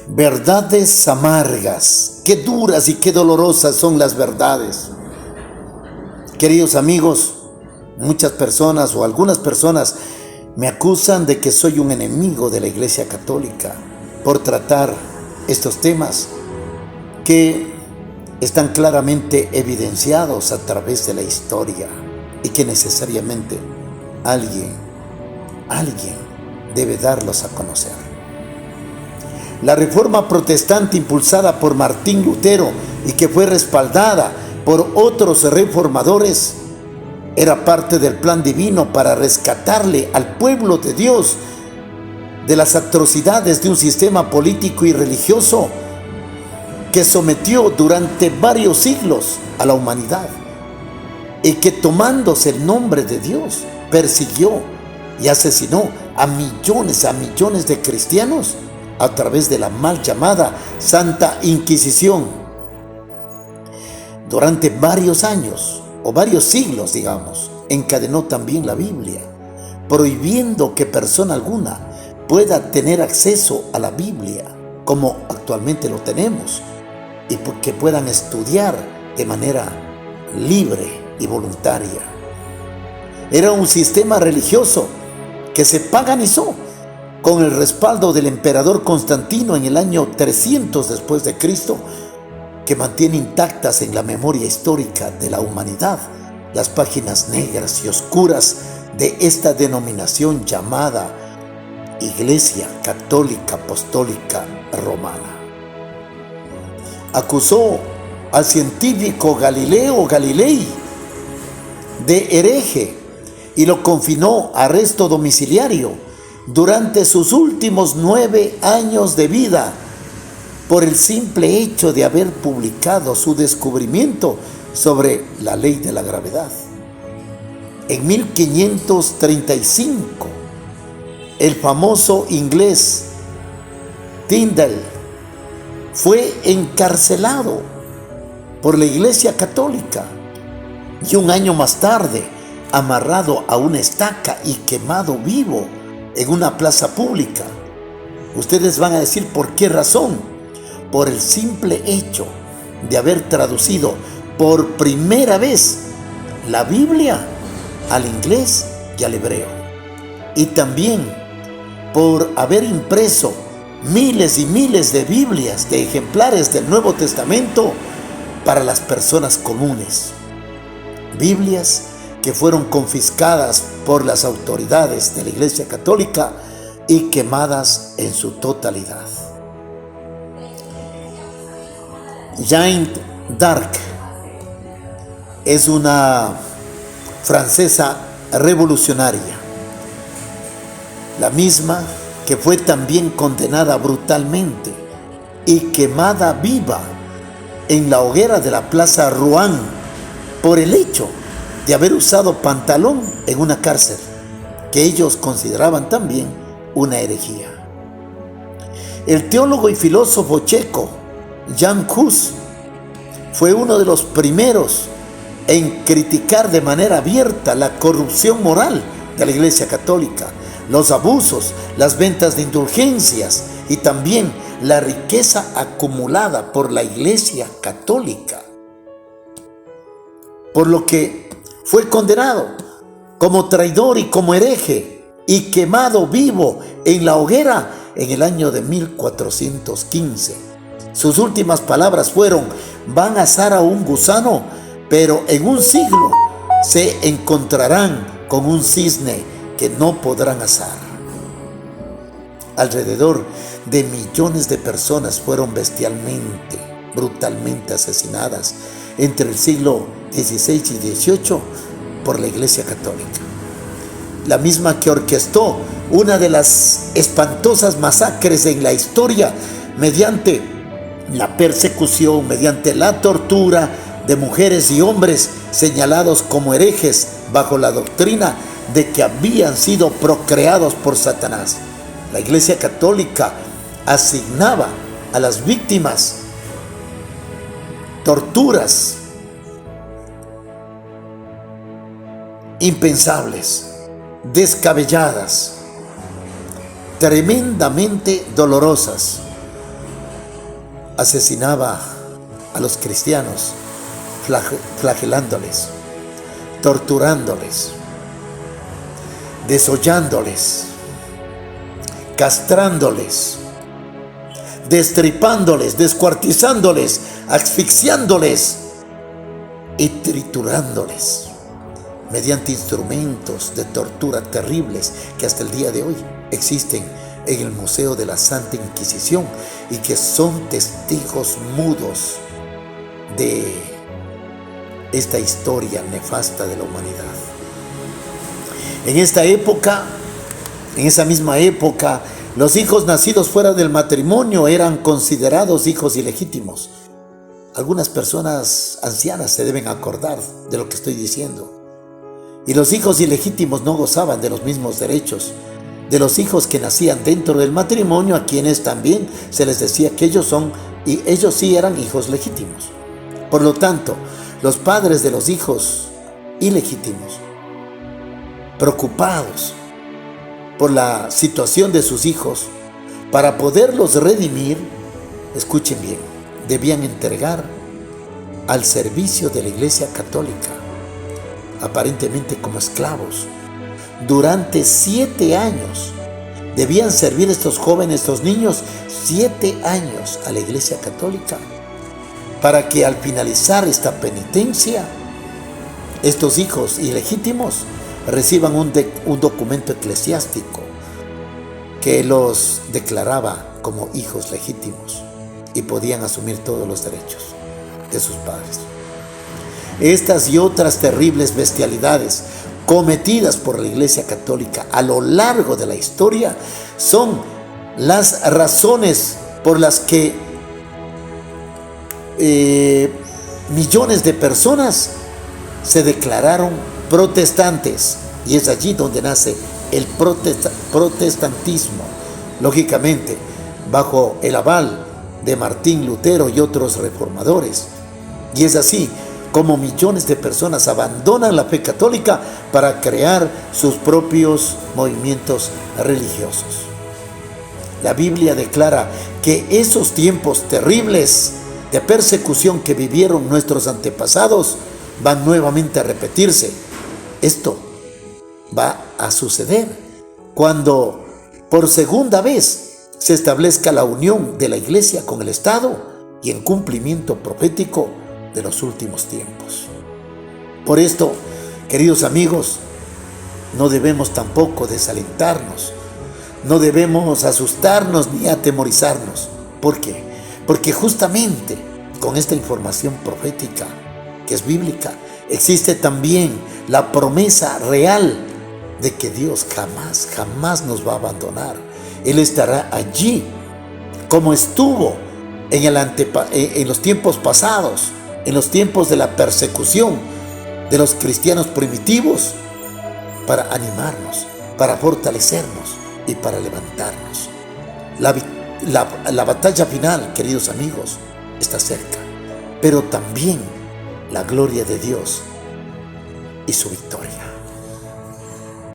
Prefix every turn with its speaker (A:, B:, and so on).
A: Verdades amargas. Qué duras y qué dolorosas son las verdades. Queridos amigos, muchas personas o algunas personas me acusan de que soy un enemigo de la Iglesia Católica por tratar estos temas que están claramente evidenciados a través de la historia y que necesariamente alguien debe darlos a conocer. La reforma protestante impulsada por Martín Lutero y que fue respaldada por otros reformadores era parte del plan divino para rescatarle al pueblo de Dios de las atrocidades de un sistema político y religioso que sometió durante varios siglos a la humanidad y que, tomándose el nombre de Dios, persiguió y asesinó a millones de cristianos a través de la mal llamada Santa Inquisición. Durante varios años, o varios siglos, digamos, encadenó también la Biblia, prohibiendo que persona alguna pueda tener acceso a la Biblia, como actualmente lo tenemos, y que puedan estudiar de manera libre y voluntaria. Era un sistema religioso que se paganizó con el respaldo del emperador Constantino en el año 300 después de Cristo, que mantiene intactas en la memoria histórica de la humanidad las páginas negras y oscuras de esta denominación llamada Iglesia Católica Apostólica Romana. Acusó al científico Galileo Galilei de hereje y lo confinó a arresto domiciliario durante sus últimos 9 años de vida por el simple hecho de haber publicado su descubrimiento sobre la ley de la gravedad. En 1535, el famoso inglés Tyndall fue encarcelado por la Iglesia Católica y un año más tarde amarrado a una estaca y quemado vivo en una plaza pública. Ustedes van a decir por qué razón. Por el simple hecho de haber traducido por primera vez la Biblia al inglés y al hebreo. Y también por haber impreso miles y miles de Biblias, de ejemplares del Nuevo Testamento para las personas comunes. Biblias que fueron confiscadas por las autoridades de la Iglesia Católica y quemadas en su totalidad. Jeanne d'Arc es una francesa revolucionaria, la misma que fue también condenada brutalmente y quemada viva en la hoguera de la Plaza Rouen por el hecho de haber usado pantalón en una cárcel, que ellos consideraban también una herejía. El teólogo y filósofo checo Jan Hus fue uno de los primeros en criticar de manera abierta la corrupción moral de la Iglesia Católica, los abusos, las ventas de indulgencias y también la riqueza acumulada por la Iglesia Católica, por lo que fue condenado como traidor y como hereje y quemado vivo en la hoguera en el año de 1415. Sus últimas palabras fueron: van a asar a un gusano, pero en un siglo se encontrarán con un cisne que no podrán asar. Alrededor de millones de personas fueron bestialmente, brutalmente asesinadas entre el siglo XVI y XVIII por la Iglesia Católica, la misma que orquestó una de las espantosas masacres en la historia mediante la persecución, mediante la tortura de mujeres y hombres señalados como herejes bajo la doctrina de que habían sido procreados por Satanás. La Iglesia Católica asignaba a las víctimas torturas impensables, descabelladas, tremendamente dolorosas, asesinaba a los cristianos, flagelándoles, torturándoles, desollándoles, castrándoles, destripándoles, descuartizándoles, asfixiándoles y triturándoles mediante instrumentos de tortura terribles que hasta el día de hoy existen en el Museo de la Santa Inquisición y que son testigos mudos de esta historia nefasta de la humanidad. En esta época, en esa misma época, los hijos nacidos fuera del matrimonio eran considerados hijos ilegítimos. Algunas personas ancianas se deben acordar de lo que estoy diciendo. Y los hijos ilegítimos no gozaban de los mismos derechos de los hijos que nacían dentro del matrimonio, a quienes también se les decía que ellos sí eran hijos legítimos. Por lo tanto, los padres de los hijos ilegítimos, preocupados por la situación de sus hijos, para poderlos redimir, escuchen bien, debían entregar al servicio de la Iglesia Católica, aparentemente como esclavos. Durante 7 años debían servir estos jóvenes, estos niños, 7 años a la Iglesia Católica, para que al finalizar esta penitencia, estos hijos ilegítimos reciban un documento eclesiástico que los declaraba como hijos legítimos y podían asumir todos los derechos de sus padres. Estas y otras terribles bestialidades cometidas por la Iglesia Católica a lo largo de la historia son las razones por las que millones de personas se declararon protestantes, y es allí donde nace el protestantismo, lógicamente bajo el aval de Martín Lutero y otros reformadores. Y es así como millones de personas abandonan la fe católica para crear sus propios movimientos religiosos. La Biblia declara que esos tiempos terribles de persecución que vivieron nuestros antepasados van nuevamente a repetirse. Esto va a suceder cuando por segunda vez se establezca la unión de la Iglesia con el Estado y en cumplimiento profético de los últimos tiempos. Por esto, queridos amigos, no debemos tampoco desalentarnos, no debemos asustarnos ni atemorizarnos. ¿Por qué? Porque justamente con esta información profética, que es bíblica, existe también la promesa real de que Dios jamás nos va a abandonar. Él estará allí como estuvo en los tiempos pasados, en los tiempos de la persecución de los cristianos primitivos, para animarnos, para fortalecernos y para levantarnos. La batalla final, queridos amigos, está cerca, pero también la gloria de Dios y su victoria.